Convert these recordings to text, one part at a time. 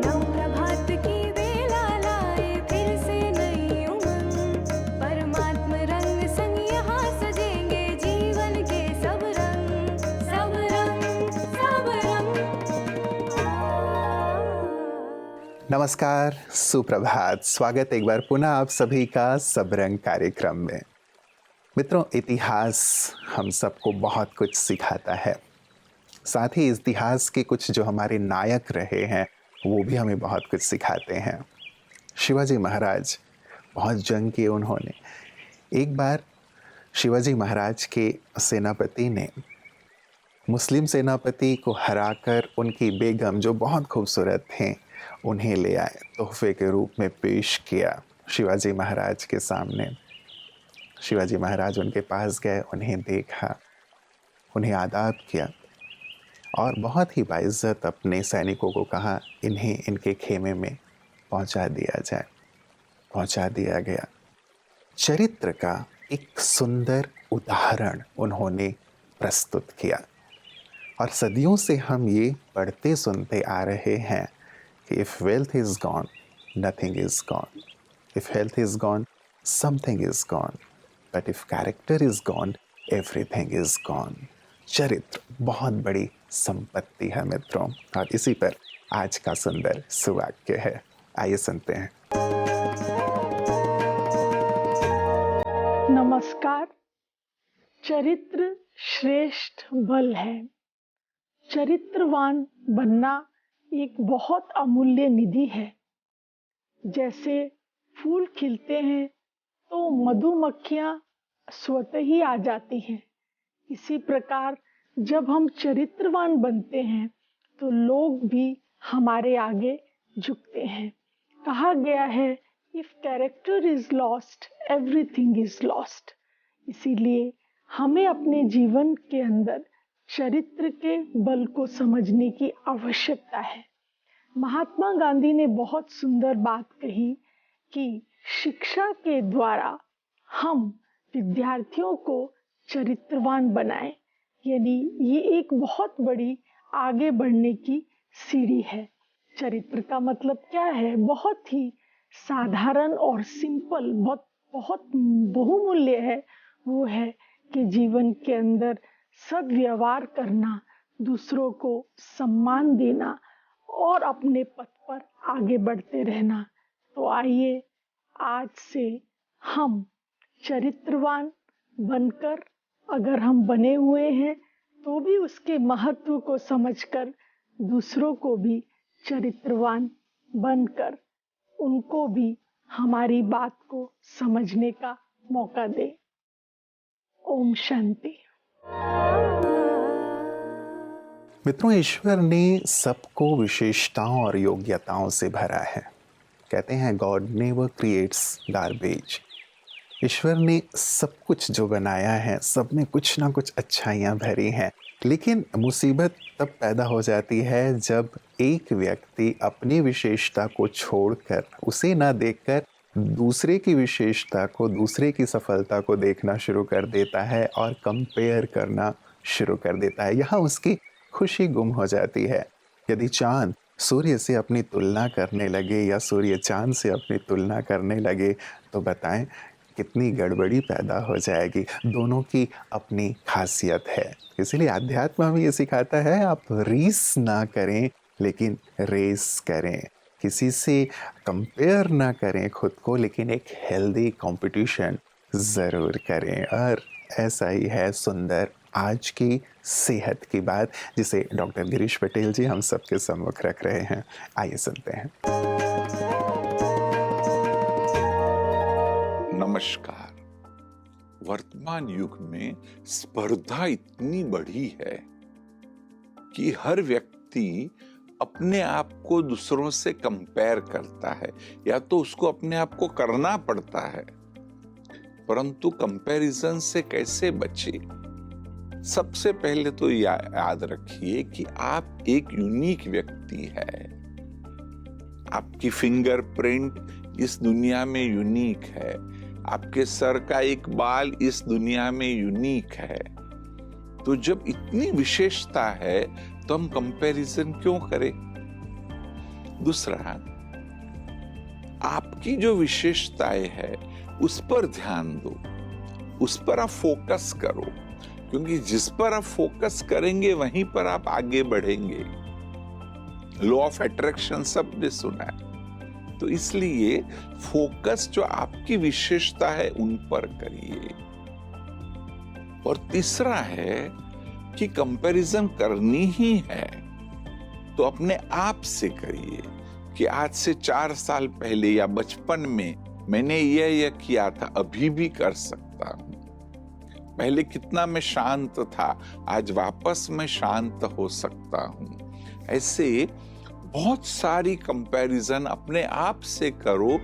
नव प्रभात की बेला लाए फिर से नई उमंग, परमात्म रंग संग यहाँ सजेंगे जीवन के सब रंग, सब रंग, सब रंग। नमस्कार, सुप्रभात। स्वागत एक बार पुनः आप सभी का सब रंग कार्यक्रम में। मित्रों, इतिहास हम सबको बहुत कुछ सिखाता है। साथ ही इतिहास के कुछ जो हमारे नायक रहे हैं वो भी हमें बहुत कुछ सिखाते हैं। शिवाजी महाराज, बहुत जंग की उन्होंने। एक बार शिवाजी महाराज के सेनापति ने मुस्लिम सेनापति को हराकर उनकी बेगम, जो बहुत खूबसूरत थे, उन्हें ले आए, तोहफे के रूप में पेश किया शिवाजी महाराज के सामने। शिवाजी महाराज उनके पास गए, उन्हें देखा, उन्हें आदाब किया और बहुत ही बाइज्जत अपने सैनिकों को कहा, इन्हें इनके खेमे में पहुंचा दिया जाए। पहुंचा दिया गया। चरित्र का एक सुंदर उदाहरण उन्होंने प्रस्तुत किया और सदियों से हम ये पढ़ते सुनते आ रहे हैं कि if wealth is gone, nothing is gone. If health is gone, something is gone, but if character is gone, everything is gone. चरित्र बहुत बड़ी संपत्ति है मित्रों, और इसी पर आज का सुंदर सुवाक्य है। आइए सुनते हैं। नमस्कार। चरित्र श्रेष्ठ बल है। चरित्रवान बनना एक बहुत अमूल्य निधि है। जैसे फूल खिलते हैं तो मधुमक्खियां स्वतः ही आ जाती हैं, इसी प्रकार जब हम चरित्रवान बनते हैं तो लोग भी हमारे आगे झुकते हैं। कहा गया है, if character is lost, everything is lost. इसीलिए हमें अपने जीवन के अंदर चरित्र के बल को समझने की आवश्यकता है। महात्मा गांधी ने बहुत सुंदर बात कही कि शिक्षा के द्वारा हम विद्यार्थियों को चरित्रवान बनाएं, यानी ये एक बहुत बड़ी आगे बढ़ने की सीढ़ी है। चरित्र का मतलब क्या है? बहुत ही साधारण और सिंपल, बहुत बहुमूल्य है। वो है कि जीवन के अंदर सद्व्यवहार करना, दूसरों को सम्मान देना और अपने पथ पर आगे बढ़ते रहना। तो आइए आज से हम चरित्रवान बनकर, अगर हम बने हुए हैं तो भी उसके महत्व को समझकर दूसरों को भी चरित्रवान बनकर उनको भी हमारी बात को समझने का मौका दे। ओम शांति। मित्रों, ईश्वर ने सबको विशेषताओं और योग्यताओं से भरा है। कहते हैं गॉड नेवर क्रिएट्स गार्बेज। ईश्वर ने सब कुछ जो बनाया है, सब में कुछ ना कुछ अच्छाइयाँ भरी हैं। लेकिन मुसीबत तब पैदा हो जाती है जब एक व्यक्ति अपनी विशेषता को छोड़कर, उसे ना देखकर दूसरे की विशेषता को, दूसरे की सफलता को देखना शुरू कर देता है और कंपेयर करना शुरू कर देता है। यहाँ उसकी खुशी गुम हो जाती है। यदि चाँद सूर्य से अपनी तुलना करने लगे या सूर्य चाँद से अपनी तुलना करने लगे तो बताएं कितनी गड़बड़ी पैदा हो जाएगी। दोनों की अपनी खासियत है। इसलिए अध्यात्म हमें ये सिखाता है, आप रीस ना करें लेकिन रेस करें। किसी से कंपेयर ना करें खुद को, लेकिन एक हेल्दी कंपटीशन ज़रूर करें। और ऐसा ही है सुंदर आज की सेहत की बात, जिसे डॉक्टर गिरीश पटेल जी हम सबके सम्मुख रख रहे हैं। आइए सुनते हैं। नमस्कार। वर्तमान युग में स्पर्धा इतनी बढ़ी है कि हर व्यक्ति अपने आप को दूसरों से कंपेयर करता है, या तो उसको अपने आप को करना पड़ता है। परंतु कंपैरिजन से कैसे बचे? सबसे पहले तो याद रखिए कि आप एक यूनिक व्यक्ति है। आपकी फिंगरप्रिंट इस दुनिया में यूनिक है। आपके सर का एक बाल इस दुनिया में यूनिक है। तो जब इतनी विशेषता है तो हम कंपैरिजन क्यों करें? दूसरा, आपकी जो विशेषताएं है उस पर ध्यान दो, उस पर आप फोकस करो, क्योंकि जिस पर आप फोकस करेंगे वहीं पर आप आगे बढ़ेंगे। लॉ ऑफ अट्रैक्शन सबने सुना है, तो इसलिए फोकस जो आपकी विशेषता है उन पर करिए। और तीसरा है कि कंपैरिजन करनी ही है तो अपने आप से करिए कि आज से 4 साल पहले या बचपन में मैंने यह किया था, अभी भी कर सकता हूं। पहले कितना मैं शांत था, आज वापस मैं शांत हो सकता हूं। ऐसे बहुत सारी कंपैरिजन अपने आप से करो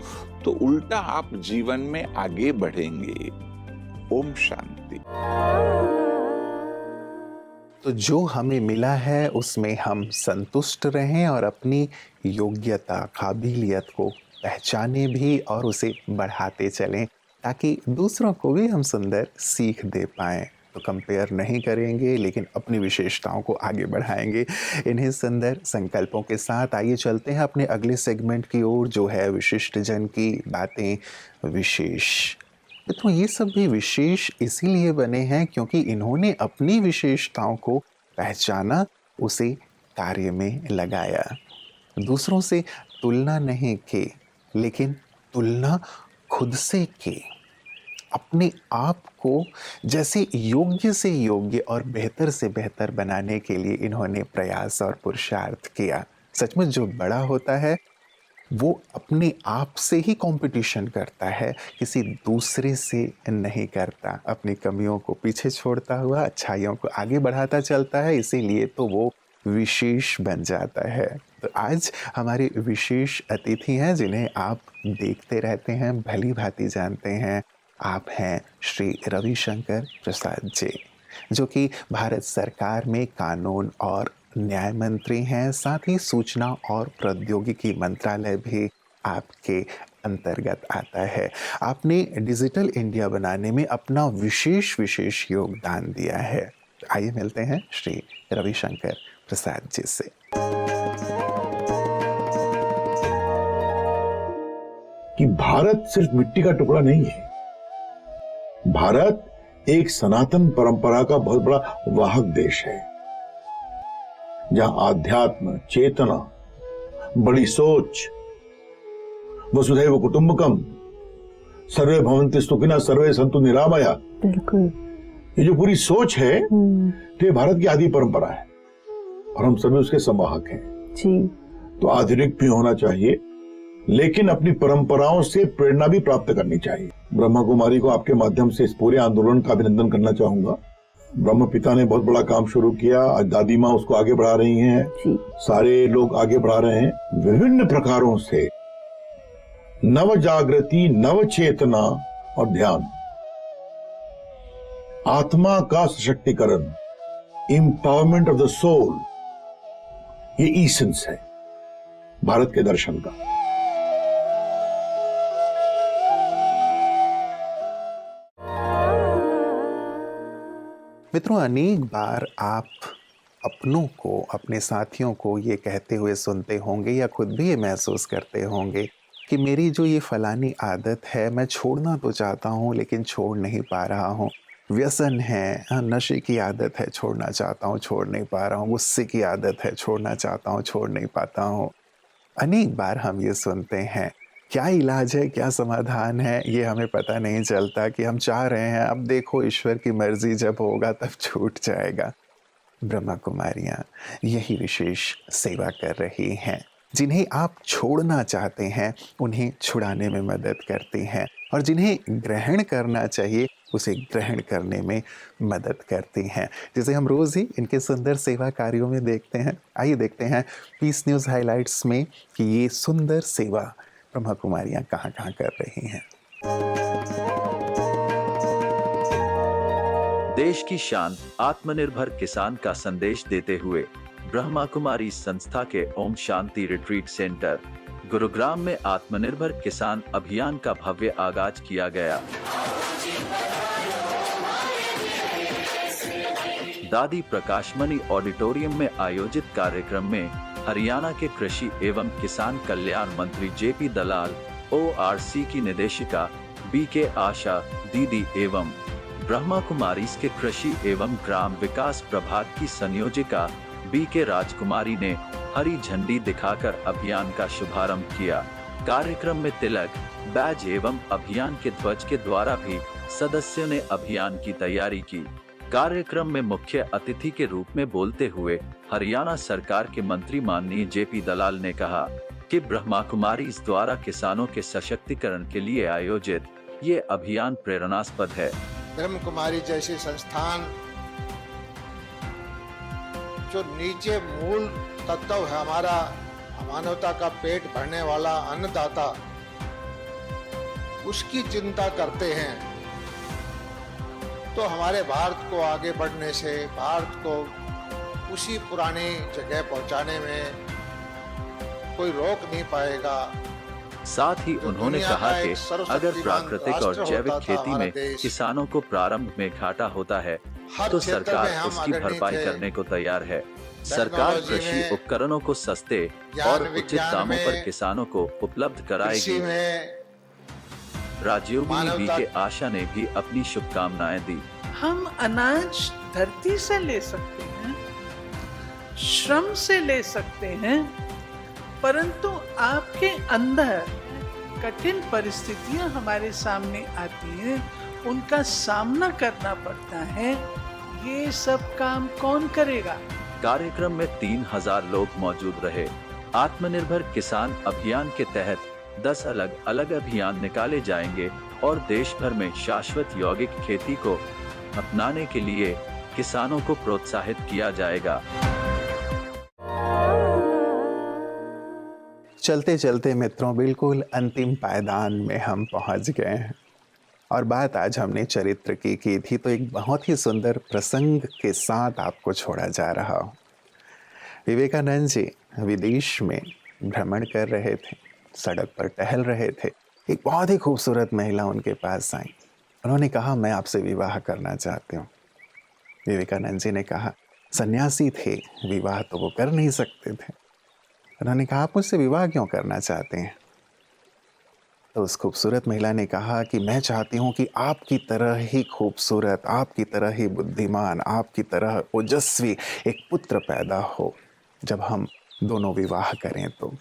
तो उल्टा आप जीवन में आगे बढ़ेंगे। ओम शांति। तो जो हमें मिला है उसमें हम संतुष्ट रहें और अपनी योग्यता, काबिलियत को पहचाने भी और उसे बढ़ाते चलें, ताकि दूसरों को भी हम सुंदर सीख दे पाएं। तो कंपेयर नहीं करेंगे लेकिन अपनी विशेषताओं को आगे बढ़ाएंगे। इन्हीं सुंदर संकल्पों के साथ आइए चलते हैं अपने अगले सेगमेंट की ओर, जो है विशिष्ट जन की बातें विशेष। तो ये सब भी विशेष इसीलिए बने हैं क्योंकि इन्होंने अपनी विशेषताओं को पहचाना, उसे कार्य में लगाया। दूसरों से तुलना नहीं की, लेकिन तुलना खुद से की। अपने आप को जैसे योग्य से योग्य और बेहतर से बेहतर बनाने के लिए इन्होंने प्रयास और पुरुषार्थ किया। सचमुच जो बड़ा होता है वो अपने आप से ही कंपटीशन करता है, किसी दूसरे से नहीं करता। अपनी कमियों को पीछे छोड़ता हुआ अच्छाइयों को आगे बढ़ाता चलता है, इसीलिए तो वो विशेष बन जाता है। तो आज हमारे विशेष अतिथि हैं जिन्हें आप देखते रहते हैं, भली भांति जानते हैं। आप हैं श्री रविशंकर प्रसाद जी, जो कि भारत सरकार में कानून और न्याय मंत्री हैं। साथ ही सूचना और प्रौद्योगिकी मंत्रालय भी आपके अंतर्गत आता है। आपने डिजिटल इंडिया बनाने में अपना विशेष योगदान दिया है। आइए मिलते हैं श्री रविशंकर प्रसाद जी से। कि भारत सिर्फ मिट्टी का टुकड़ा नहीं है, भारत एक सनातन परंपरा का बहुत बड़ा वाहक देश है, जहां आध्यात्म, चेतना, बड़ी सोच, वसुधैव कुटुंबकम, सर्वे भवन्ति सुखिनः सर्वे सन्तु निरामया, बिल्कुल, ये जो पूरी सोच है तो ये भारत की आदि परंपरा है और हम सभी उसके संवाहक हैं जी। तो आधुनिक भी होना चाहिए, लेकिन अपनी परंपराओं से प्रेरणा भी प्राप्त करनी चाहिए। ब्रह्मा कुमारी को आपके माध्यम से इस पूरे आंदोलन का अभिनंदन करना चाहूंगा। ब्रह्म पिता ने बहुत बड़ा काम शुरू किया, आज दादी माँ उसको आगे बढ़ा रही हैं जी। सारे लोग आगे बढ़ा रहे हैं विभिन्न प्रकारों से। नव जागृति, नव चेतना और ध्यान, आत्मा का सशक्तिकरण, एम्पावरमेंट ऑफ द सोल, ये ईसेंस है भारत के दर्शन का। मित्रों, अनेक बार आप अपनों को, अपने साथियों को ये कहते हुए सुनते होंगे या खुद भी ये महसूस करते होंगे कि मेरी जो ये फलानी आदत है मैं छोड़ना तो चाहता हूँ लेकिन छोड़ नहीं पा रहा हूँ। व्यसन है, नशे की आदत है, छोड़ना चाहता हूँ, छोड़ नहीं पा रहा हूँ। गुस्से की आदत है, छोड़ना चाहता हूँ, छोड़ नहीं पाता हूँ। अनेक बार हम ये सुनते हैं। क्या इलाज है, क्या समाधान है, ये हमें पता नहीं चलता कि हम चाह रहे हैं अब देखो ईश्वर की मर्जी जब होगा तब छूट जाएगा। ब्रह्मा कुमारियाँ यही विशेष सेवा कर रही हैं। जिन्हें आप छोड़ना चाहते हैं उन्हें छुड़ाने में मदद करती हैं और जिन्हें ग्रहण करना चाहिए उसे ग्रहण करने में मदद करती हैं, जिसे हम रोज़ ही इनके सुंदर सेवा कार्यों में देखते हैं। आइए देखते हैं पीस न्यूज़ हाइलाइट्स में कि ये सुंदर सेवा ब्रह्मा कुमारियाँ कहाँ कहाँ कर रही हैं। देश की शान आत्मनिर्भर किसान का संदेश देते हुए ब्रह्मा कुमारी संस्था के ओम शांति रिट्रीट सेंटर गुरुग्राम में आत्मनिर्भर किसान अभियान का भव्य आगाज किया गया। दादी प्रकाशमणि ऑडिटोरियम में आयोजित कार्यक्रम में हरियाणा के कृषि एवं किसान कल्याण मंत्री जेपी दलाल, ORC की निदेशिका BK आशा दीदी एवं ब्रह्मा कुमारीज के कृषि एवं ग्राम विकास प्रभाग की संयोजिका BK राजकुमारी ने हरी झंडी दिखाकर अभियान का शुभारंभ किया। कार्यक्रम में तिलक, बैज एवं अभियान के ध्वज के द्वारा भी सदस्यों ने अभियान की तैयारी की। कार्यक्रम में मुख्य अतिथि के रूप में बोलते हुए हरियाणा सरकार के मंत्री माननीय जेपी दलाल ने कहा कि ब्रह्मा कुमारी इस द्वारा किसानों के सशक्तिकरण के लिए आयोजित ये अभियान प्रेरणास्पद है। ब्रह्म कुमारी जैसी संस्थान जो नीचे मूल तत्व है हमारा, मानवता का पेट भरने वाला अन्नदाता, उसकी चिंता करते हैं, तो हमारे भारत को आगे बढ़ने से, भारत को उसी पुरानी जगह पहुंचाने में कोई रोक नहीं पाएगा। साथ ही उन्होंने कहा कि अगर प्राकृतिक और जैविक खेती में किसानों को प्रारंभ में घाटा होता है तो सरकार उसकी भरपाई करने को तैयार है। सरकार कृषि उपकरणों को सस्ते और उचित दामों पर किसानों को उपलब्ध कराएगी। राजयोगिनी BK आशा ने भी अपनी शुभकामनाएं दी। हम अनाज धरती से ले सकते हैं, श्रम से ले सकते हैं, परंतु आपके अंदर कठिन परिस्थितियां हमारे सामने आती हैं, उनका सामना करना पड़ता है। ये सब काम कौन करेगा? कार्यक्रम में 3000 लोग मौजूद रहे। आत्मनिर्भर किसान अभियान के तहत 10 अलग अलग अभियान निकाले जाएंगे और देश भर में शाश्वत यौगिक खेती को अपनाने के लिए किसानों को प्रोत्साहित किया जाएगा। चलते चलते मित्रों बिल्कुल अंतिम पायदान में हम पहुंच गए हैं और बात आज हमने चरित्र की थी, तो एक बहुत ही सुंदर प्रसंग के साथ आपको छोड़ा जा रहा हूँ। विवेकानंद जी विदेश में भ्रमण कर रहे थे, सड़क पर टहल रहे थे। एक बहुत ही खूबसूरत महिला उनके पास आई। उन्होंने कहा, मैं आपसे विवाह करना चाहती हूँ। विवेकानंद जी ने कहा, सन्यासी थे, विवाह तो वो कर नहीं सकते थे। उन्होंने कहा, आप मुझसे विवाह क्यों करना चाहते हैं? तो उस खूबसूरत महिला ने कहा कि मैं चाहती हूँ कि आपकी तरह ही खूबसूरत, आपकी तरह ही बुद्धिमान, आपकी तरह ओजस्वी एक पुत्र पैदा हो जब हम दोनों विवाह करें तो।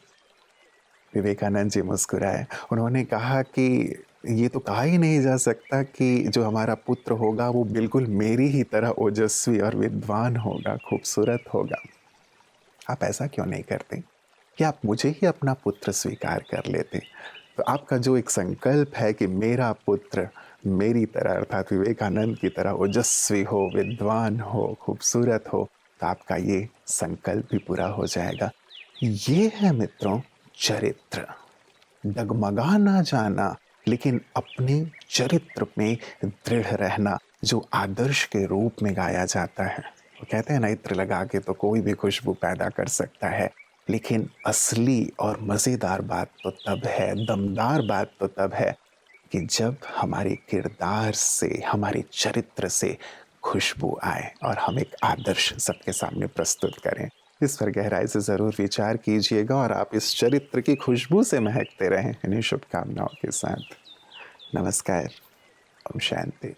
विवेकानंद जी मुस्कुराए। उन्होंने कहा कि ये तो कहा ही नहीं जा सकता कि जो हमारा पुत्र होगा वो बिल्कुल मेरी ही तरह ओजस्वी और विद्वान होगा, खूबसूरत होगा। आप ऐसा क्यों नहीं करते कि आप मुझे ही अपना पुत्र स्वीकार कर लेते? तो आपका जो एक संकल्प है कि मेरा पुत्र मेरी तरह अर्थात विवेकानंद की तरह ओजस्वी हो, विद्वान हो, खूबसूरत हो, तो आपका ये संकल्प भी पूरा हो जाएगा। ये है मित्रों चरित्र। डगमगा ना जाना, लेकिन अपने चरित्र में दृढ़ रहना, जो आदर्श के रूप में गाया जाता है। वो कहते हैं ना, इत्र लगा के तो कोई भी खुशबू पैदा कर सकता है, लेकिन असली और मज़ेदार बात तो तब है, दमदार बात तो तब है कि जब हमारे किरदार से, हमारे चरित्र से खुशबू आए और हम एक आदर्श सबके सामने प्रस्तुत करें। इस पर गहराई से ज़रूर विचार कीजिएगा और आप इस चरित्र की खुशबू से महकते रहें। इन्हीं शुभकामनाओं के साथ नमस्कार, ओम शांति।